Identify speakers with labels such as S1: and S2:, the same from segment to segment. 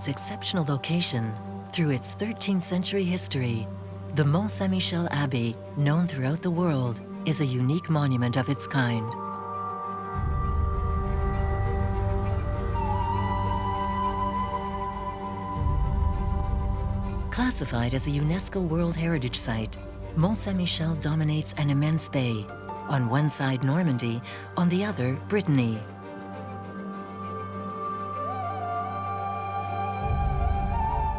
S1: its exceptional location, through its 13th century history, the Mont Saint Michel Abbey, known throughout the world, is a unique monument of its kind. Classified as a UNESCO World Heritage Site, Mont Saint Michel dominates an immense bay, on one side Normandy, on the other Brittany.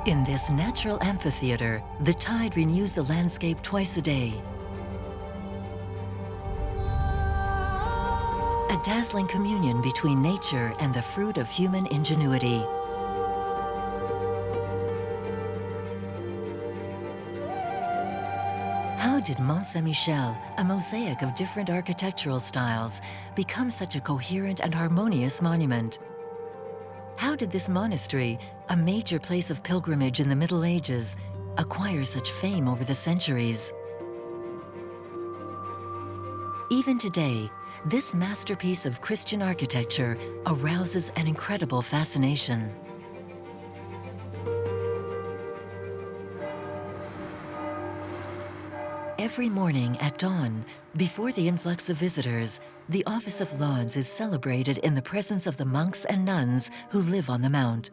S1: In this natural amphitheater, the tide renews the landscape twice a day. A dazzling communion between nature and the fruit of human ingenuity. How did Mont Saint Michel, a mosaic of different architectural styles, become such a coherent and harmonious monument? How did this monastery, a major place of pilgrimage in the Middle Ages, acquire such fame over the centuries? Even today, this masterpiece of Christian architecture arouses an incredible fascination. Every morning at dawn, before the influx of visitors, the Office of Lauds is celebrated in the presence of the monks and nuns who live on the mount.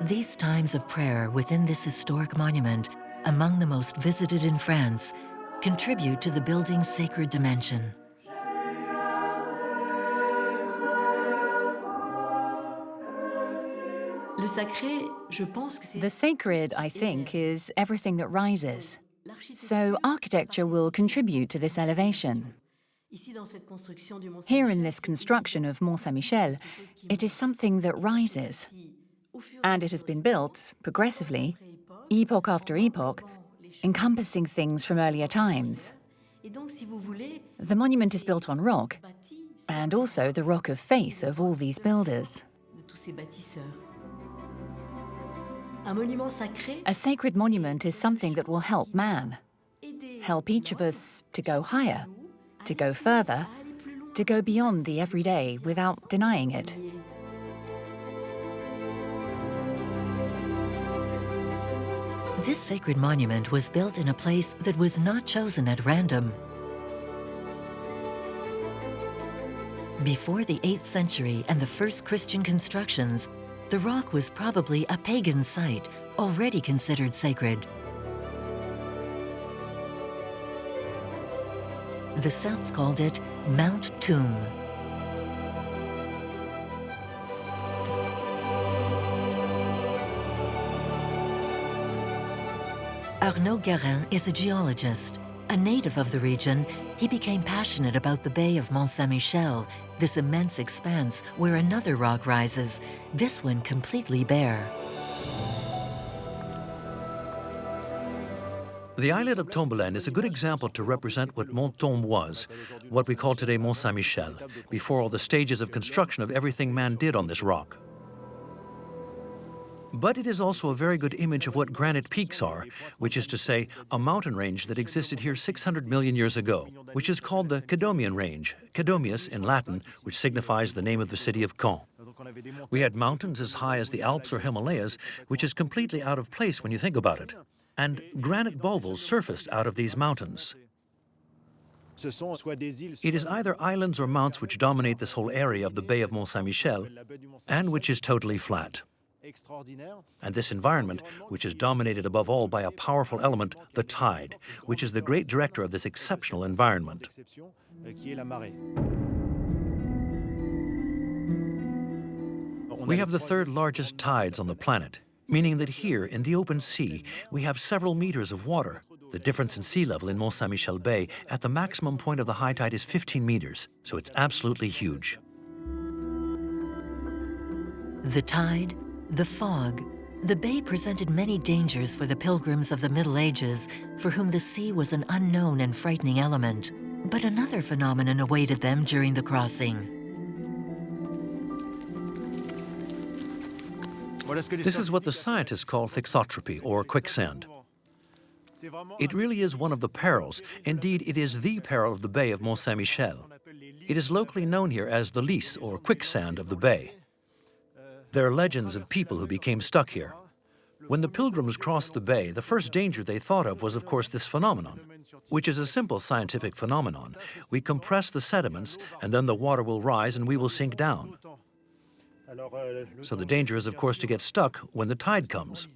S1: These times of prayer within this historic monument, among the most visited in France, contribute to the building's sacred dimension.
S2: The sacred, I think, is everything that rises. So architecture will contribute to this elevation. Here in this construction of Mont Saint Michel, it is something that rises. And it has been built, progressively, epoch after epoch, encompassing things from earlier times. The monument is built on rock, and also the rock of faith of all these builders. A sacred monument is something that will help man, help each of us to go higher, to go further, to go beyond the everyday without denying it.
S1: This sacred monument was built in a place that was not chosen at random. Before the 8th century and the first Christian constructions, the rock was probably a pagan site, already considered sacred. The Celts called it Mount Tomb. Arnaud Guérin is a geologist. A native of the region, he became passionate about the Bay of Mont Saint Michel, this immense expanse where another rock rises, this one completely bare.
S3: The islet of Tombelaine is a good example to represent what Montombe was, what we call today Mont Saint Michel, before all the stages of construction of everything man did on this rock. But it is also a very good image of what granite peaks are, which is to say, a mountain range that existed here 600 million years ago, which is called the Cadomian Range, Cadomius in Latin, which signifies the name of the city of Caen. We had mountains as high as the Alps or Himalayas, which is completely out of place when you think about it. And granite baubles surfaced out of these mountains. It is either islands or mounts which dominate this whole area of the Bay of Mont Saint Michel, and which is totally flat. And this environment, which is dominated above all by a powerful element, the tide, which is the great director of this exceptional environment. We have the third largest tides on the planet, meaning that here in the open sea, we have several meters of water. The difference in sea level in Mont Saint Michel Bay at the maximum point of the high tide is 15 meters, so it's absolutely huge.
S1: The tide, the fog, the bay presented many dangers for the pilgrims of the Middle Ages, for whom the sea was an unknown and frightening element. But another phenomenon awaited them during the crossing.
S3: This is what the scientists call thixotropy, or quicksand. It really is one of the perils. Indeed, it is the peril of the bay of Mont Saint Michel. It is locally known here as the Lys, or quicksand of the bay. There are legends of people who became stuck here. When the pilgrims crossed the bay, the first danger they thought of was, of course, this phenomenon, which is a simple scientific phenomenon. We compress the sediments, and then the water will rise and we will sink down. So the danger is, of course, to get stuck when the tide comes.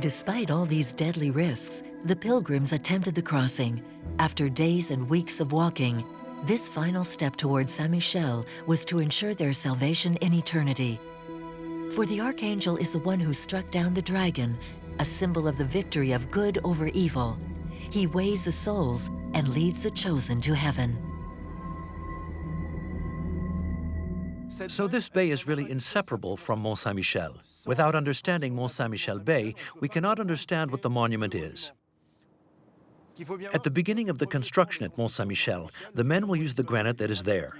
S1: Despite all these deadly risks, the pilgrims attempted the crossing. After days and weeks of walking, this final step towards Saint Michel was to ensure their salvation in eternity. For the Archangel is the one who struck down the dragon, a symbol of the victory of good over evil. He weighs the souls and leads the chosen to heaven.
S3: So this bay is really inseparable from Mont Saint Michel. Without understanding Mont Saint Michel Bay, we cannot understand what the monument is. At the beginning of the construction at Mont Saint Michel, the men will use the granite that is there.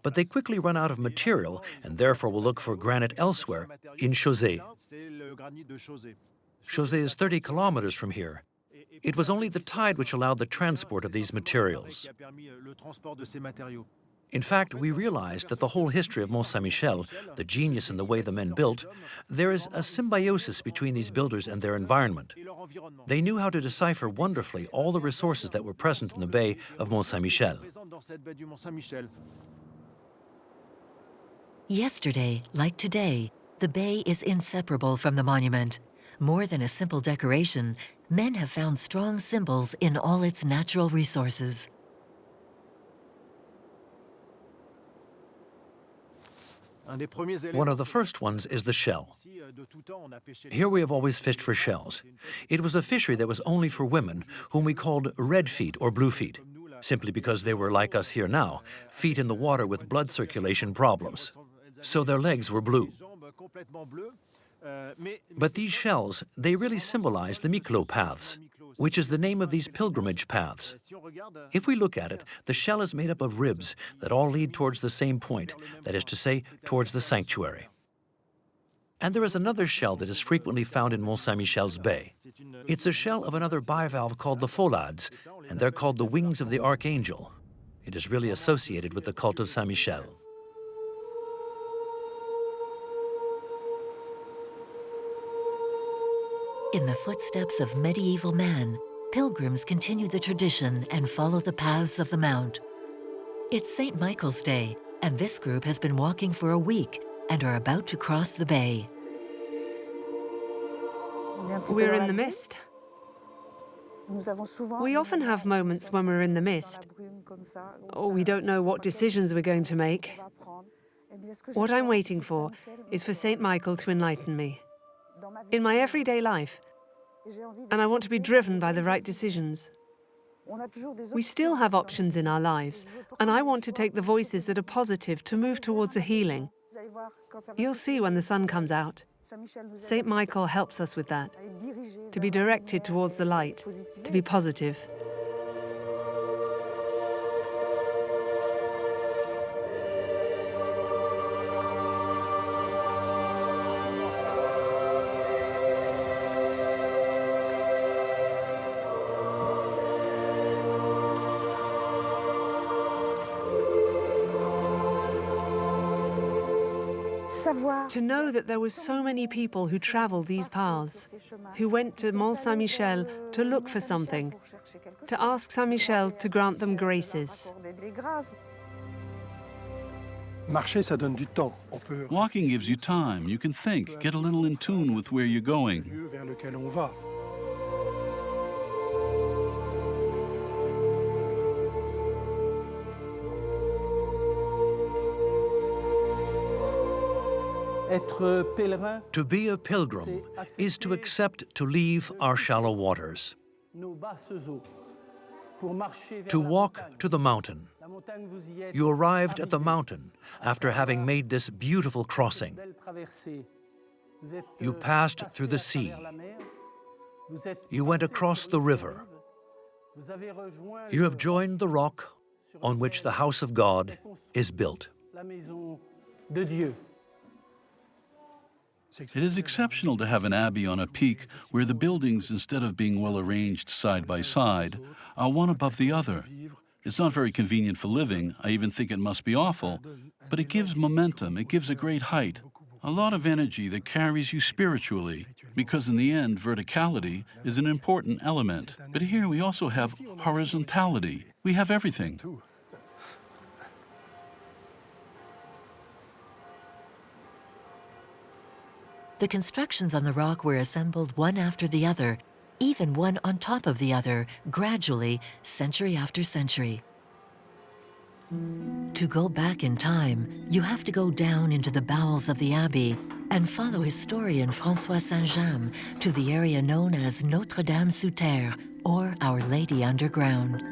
S3: But they quickly run out of material and therefore will look for granite elsewhere, in Chausey. Chausey is 30 kilometers from here. It was only the tide which allowed the transport of these materials. In fact, we realized that the whole history of Mont Saint Michel, the genius in the way the men built, there is a symbiosis between these builders and their environment. They knew how to decipher wonderfully all the resources that were present in the bay of Mont Saint Michel.
S1: Yesterday, like today, the bay is inseparable from the monument. More than a simple decoration, men have found strong symbols in all its natural resources.
S3: One of the first ones is the shell. Here we have always fished for shells. It was a fishery that was only for women, whom we called red feet or blue feet, simply because they were like us here now, feet in the water with blood circulation problems. So their legs were blue. But these shells, they really symbolize the Miklo paths, which is the name of these pilgrimage paths. If we look at it, the shell is made up of ribs that all lead towards the same point, that is to say, towards the sanctuary. And there is another shell that is frequently found in Mont Saint Michel's bay. It's a shell of another bivalve called the Folades, and they're called the wings of the Archangel. It is really associated with the cult of Saint Michel.
S1: In the footsteps of medieval man, pilgrims continue the tradition and follow the paths of the Mount. It's St. Michael's Day, and this group has been walking for a week and are about to cross the bay.
S4: We're in the mist. We often have moments when we're in the mist, or we don't know what decisions we're going to make. What I'm waiting for is for St. Michael to enlighten me in my everyday life, and I want to be driven by the right decisions. We still have options in our lives, and I want to take the voices that are positive to move towards a healing. You'll see when the sun comes out. St. Michael helps us with that, to be directed towards the light, to be positive. To know that there were so many people who traveled these paths, who went to Mont Saint Michel to look for something, to ask Saint Michel to grant them graces.
S5: Walking gives you time. You can think, get a little in tune with where you're going.
S3: To be a pilgrim is to accept to leave our shallow waters, to walk to the mountain. You arrived at the mountain after having made this beautiful crossing. You passed through the sea. You went across the river. You have joined the rock on which the house of God is built.
S5: It is exceptional to have an abbey on a peak where the buildings, instead of being well arranged side by side, are one above the other. It's not very convenient for living. I even think it must be awful. But it gives momentum. It gives a great height. A lot of energy that carries you spiritually, because in the end, verticality is an important element. But here we also have horizontality. We have everything.
S1: The constructions on the rock were assembled one after the other, even one on top of the other, gradually, century after century. To go back in time, you have to go down into the bowels of the abbey and follow historian François Saint-James to the area known as Notre-Dame sous terre, or Our Lady Underground.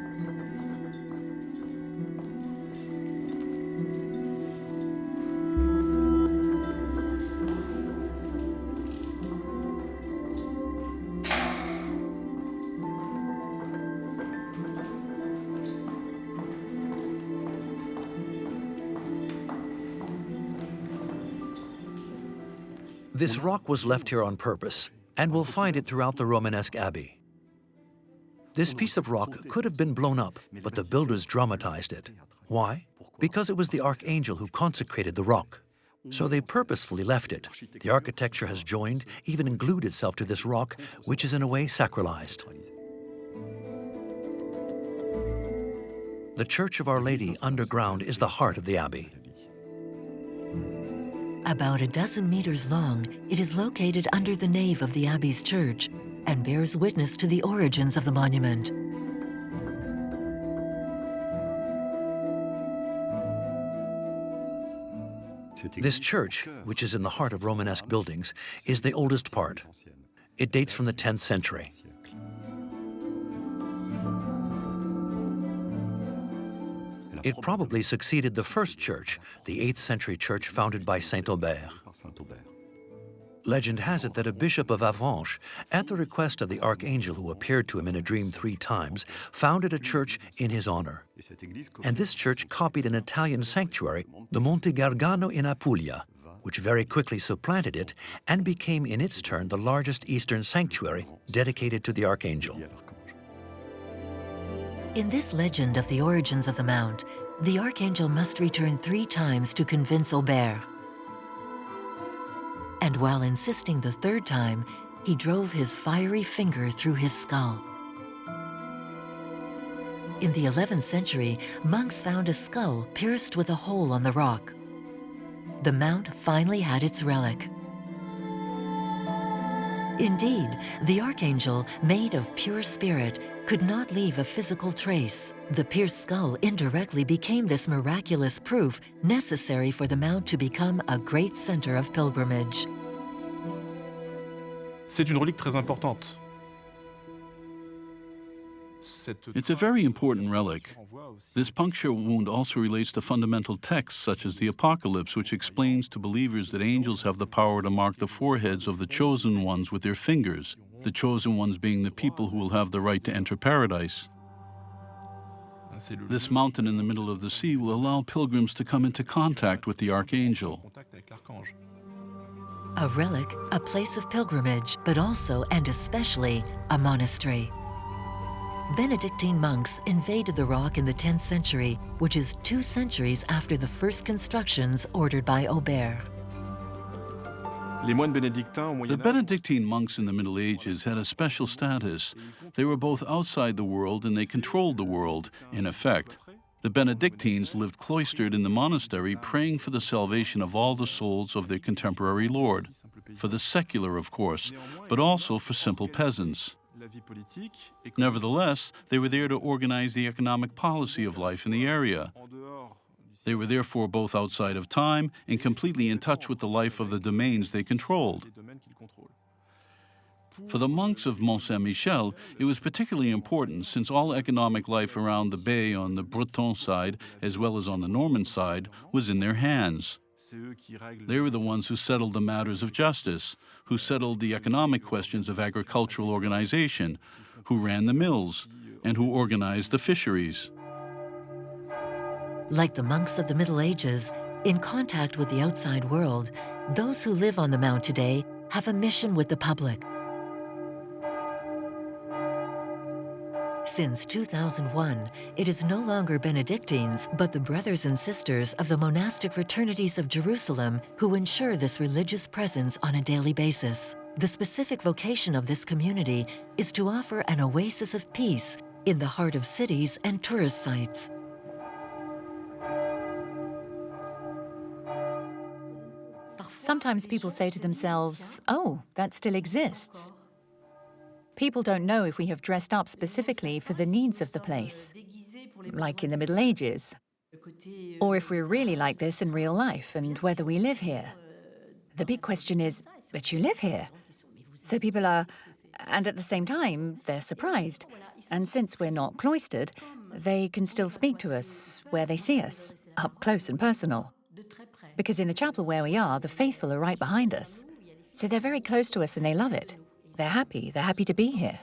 S3: This rock was left here on purpose, and we'll find it throughout the Romanesque Abbey. This piece of rock could have been blown up, but the builders dramatized it. Why? Because it was the Archangel who consecrated the rock. So they purposefully left it. The architecture has joined, even glued itself to this rock, which is in a way sacralized. The Church of Our Lady underground is the heart of the abbey.
S1: About a dozen meters long, it is located under the nave of the abbey's church and bears witness to the origins of the monument.
S3: This church, which is in the heart of Romanesque buildings, is the oldest part. It dates from the 10th century. It probably succeeded the first church, the 8th century church founded by Saint Aubert. Legend has it that a bishop of Avranches, at the request of the Archangel who appeared to him in a dream 3 times, founded a church in his honor. And this church copied an Italian sanctuary, the Monte Gargano in Apulia, which very quickly supplanted it and became in its turn the largest Eastern sanctuary dedicated to the Archangel.
S1: In this legend of the origins of the mount, the Archangel must return 3 times to convince Aubert. And while insisting the 3rd time, he drove his fiery finger through his skull. In the 11th century, monks found a skull pierced with a hole on the rock. The mount finally had its relic. Indeed, the Archangel, made of pure spirit, could not leave a physical trace. The pierced skull indirectly became this miraculous proof necessary for the mount to become a great center of pilgrimage.
S6: C'est une relique très importante.
S5: It's a very important relic. This puncture wound also relates to fundamental texts such as the Apocalypse, which explains to believers that angels have the power to mark the foreheads of the chosen ones with their fingers, the chosen ones being the people who will have the right to enter paradise. This mountain in the middle of the sea will allow pilgrims to come into contact with the Archangel.
S1: A relic, a place of pilgrimage, but also and especially a monastery. Benedictine monks invaded the rock in the 10th century, which is 2 centuries after the first constructions ordered by Aubert.
S5: The Benedictine monks in the Middle Ages had a special status. They were both outside the world and they controlled the world, in effect. The Benedictines lived cloistered in the monastery, praying for the salvation of all the souls of their contemporary Lord, for the secular, of course, but also for simple peasants. Nevertheless, they were there to organize the economic policy of life in the area. They were therefore both outside of time and completely in touch with the life of the domains they controlled. For the monks of Mont Saint Michel, it was particularly important since all economic life around the bay on the Breton side, as well as on the Norman side, was in their hands. They were the ones who settled the matters of justice, who settled the economic questions of agricultural organization, who ran the mills, and who organized the fisheries.
S1: Like the monks of the Middle Ages, in contact with the outside world, Those who live on the Mount today have a mission with the public. Since 2001, it is no longer Benedictines, but the brothers and sisters of the monastic fraternities of Jerusalem who ensure this religious presence on a daily basis. The specific vocation of this community is to offer an oasis of peace in the heart of cities and tourist sites.
S2: Sometimes people say to themselves, "Oh, that still exists." People don't know if we have dressed up specifically for the needs of the place, like in the Middle Ages, or if we're really like this in real life and whether we live here. The big question is, but you live here? So people are, and at the same time, they're surprised. And since we're not cloistered, they can still speak to us where they see us, up close and personal. Because in the chapel where we are, the faithful are right behind us. So they're very close to us and they love it. They're happy to be here.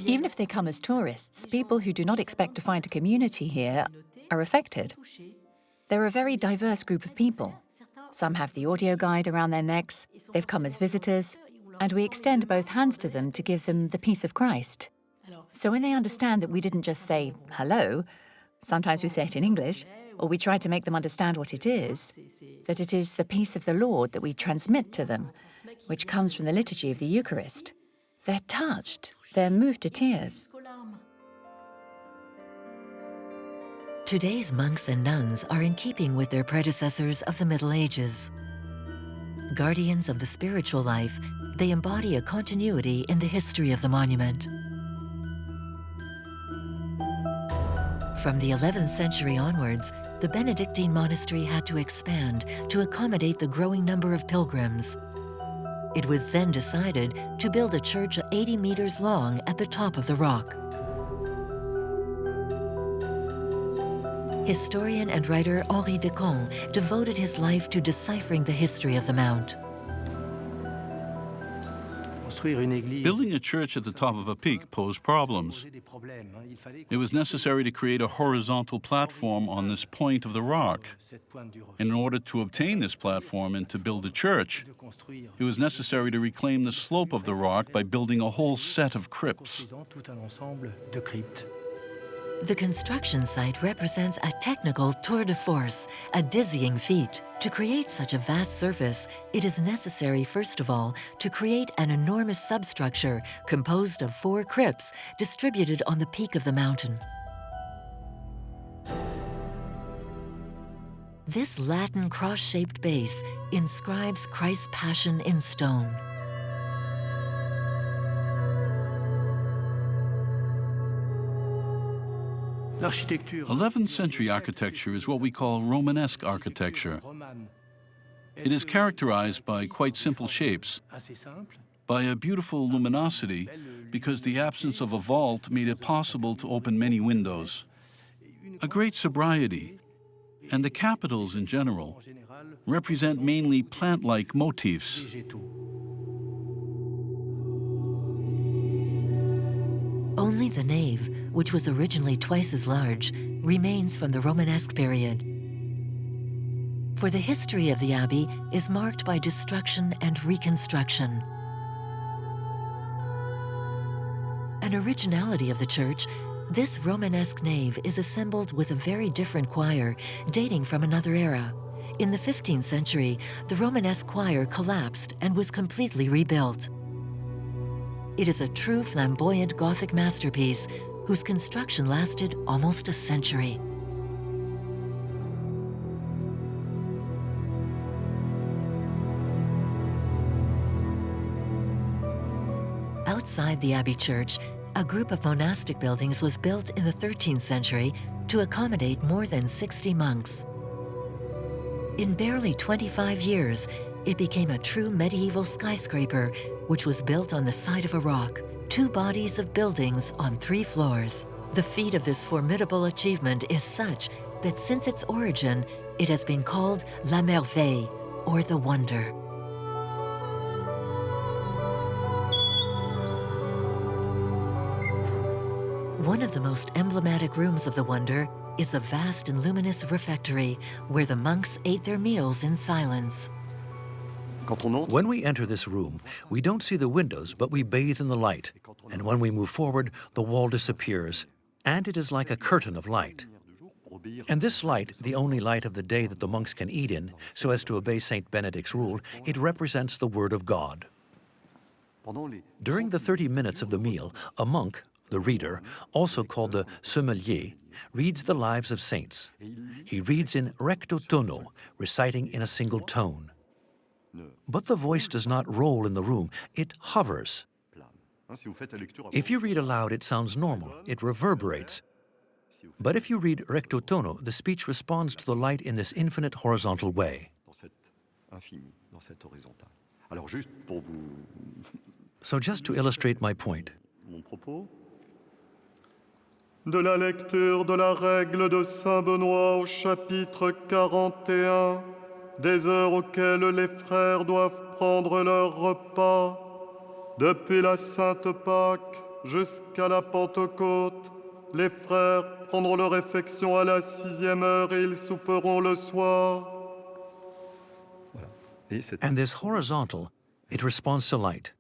S2: Even if they come as tourists, people who do not expect to find a community here are affected. They're a very diverse group of people. Some have the audio guide around their necks, they've come as visitors, and we extend both hands to them to give them the peace of Christ. So when they understand that we didn't just say hello, sometimes we say it in English, or we try to make them understand what it is, that it is the peace of the Lord that we transmit to them, which comes from the liturgy of the Eucharist. They're touched, they're moved to tears.
S1: Today's monks and nuns are in keeping with their predecessors of the Middle Ages. Guardians of the spiritual life, they embody a continuity in the history of the monument. From the 11th century onwards, the Benedictine monastery had to expand to accommodate the growing number of pilgrims. It was then decided to build a church 80 meters long at the top of the rock. Historian and writer Henri Decon devoted his life to deciphering the history of the Mount.
S5: Building a church at the top of a peak posed problems. It was necessary to create a horizontal platform on this point of the rock. In order to obtain this platform and to build a church, it was necessary to reclaim the slope of the rock by building a whole set of crypts.
S1: The construction site represents a technical tour de force, a dizzying feat. To create such a vast surface, it is necessary, first of all, to create an enormous substructure composed of 4 crypts distributed on the peak of the mountain. This Latin cross-shaped base inscribes Christ's Passion in stone.
S5: Architecture. 11th century architecture is what we call Romanesque architecture. It is characterized by quite simple shapes, by a beautiful luminosity, because the absence of a vault made it possible to open many windows, a great sobriety, and the capitals in general represent mainly plant-like motifs.
S1: Only the nave, which was originally twice as large, remains from the Romanesque period. For the history of the abbey is marked by destruction and reconstruction. An originality of the church, this Romanesque nave is assembled with a very different choir dating from another era. In the 15th century, the Romanesque choir collapsed and was completely rebuilt. It is a true flamboyant Gothic masterpiece whose construction lasted almost a century. Outside the Abbey Church, a group of monastic buildings was built in the 13th century to accommodate more than 60 monks. In barely 25 years, it became a true medieval skyscraper, which was built on the side of a rock, 2 bodies of buildings on 3 floors. The feat of this formidable achievement is such that since its origin, it has been called La Merveille, or the Wonder. One of the most emblematic rooms of the wonder is the vast and luminous refectory, where the monks ate their meals in silence.
S3: When we enter this room, we don't see the windows, but we bathe in the light. And when we move forward, the wall disappears, and it is like a curtain of light. And this light, the only light of the day that the monks can eat in, so as to obey Saint Benedict's rule, it represents the Word of God. During the 30 minutes of the meal, a monk, the reader, also called the sommelier, reads the lives of saints. He reads in recto tono, reciting in a single tone. But the voice does not roll in the room, it hovers. If you read aloud, it sounds normal, it reverberates. But if you read recto tono, the speech responds to the light in this infinite horizontal way. So just to illustrate my point,
S7: de la lecture de la règle de Saint Benoît au chapitre 41, des heures auxquelles les frères doivent prendre leur repas, depuis la Sainte Pâque jusqu'à la Pentecôte, les frères prendront leur réfection à la 6e heure et ils souperont le soir.
S3: and this horizontal, it responds to light.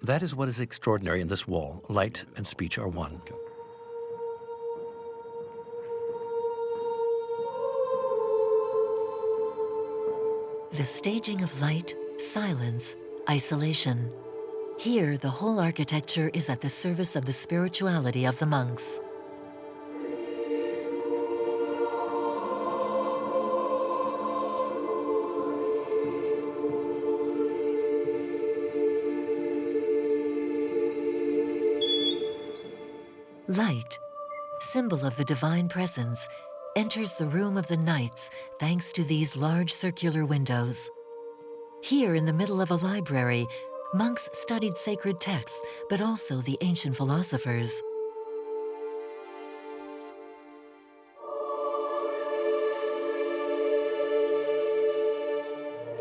S3: That is what is extraordinary in this wall. Light and speech are one.
S1: The staging of light, silence, isolation. Here, the whole architecture is at the service of the spirituality of the monks. Light, symbol of the divine presence, enters the room of the knights thanks to these large circular windows. Here in the middle of a library, monks studied sacred texts, but also the ancient philosophers.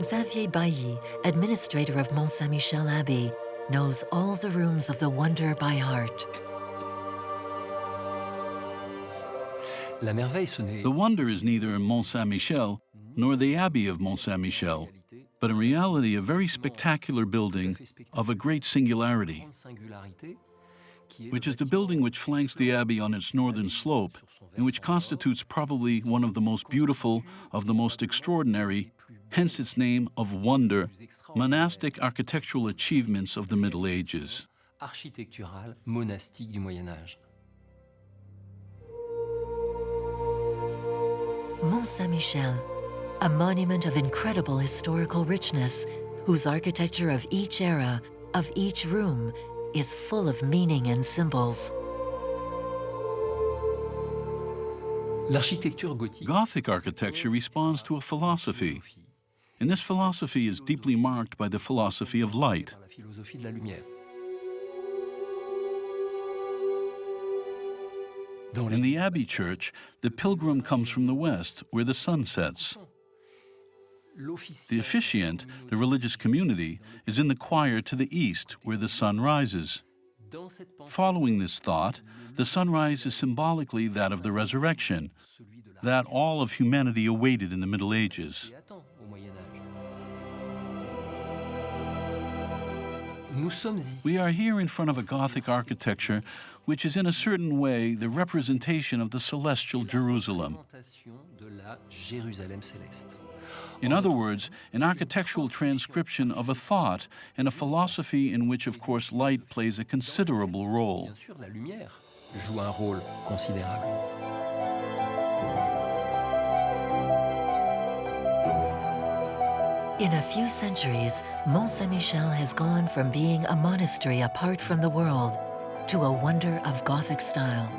S1: Xavier Bailly, administrator of Mont Saint Michel Abbey, knows all the rooms of the wonder by heart.
S5: The wonder is neither in Mont Saint Michel nor the Abbey of Mont Saint Michel, but in reality a very spectacular building of a great singularity, which is the building which flanks the Abbey on its northern slope and which constitutes probably one of the most beautiful, of the most extraordinary, hence its name of wonder, monastic architectural achievements of the Middle Ages.
S8: Architectural, monastique du Moyen Âge.
S1: Mont Saint Michel, a monument of incredible historical richness, whose architecture of each era, of each room, is full of meaning and symbols.
S5: Gothic architecture responds to a philosophy, and this philosophy is deeply marked by the philosophy of light. In the Abbey Church, the pilgrim comes from the west, where the sun sets. The officiant, the religious community, is in the choir to the east, where the sun rises. Following this thought, the sunrise is symbolically that of the resurrection, that all of humanity awaited in the Middle Ages. We are here in front of a Gothic architecture which is in a certain way the representation of the celestial Jerusalem. In other words, an architectural transcription of a thought and a philosophy in which, of course, light plays a considerable role.
S1: In a few centuries, Mont Saint Michel has gone from being a monastery apart from the world to a wonder of Gothic style.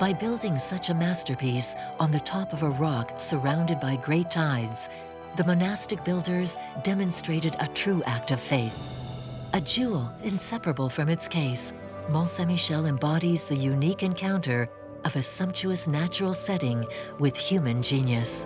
S1: By building such a masterpiece on the top of a rock surrounded by great tides, the monastic builders demonstrated a true act of faith. A jewel inseparable from its case, Mont Saint Michel embodies the unique encounter of a sumptuous natural setting with human genius.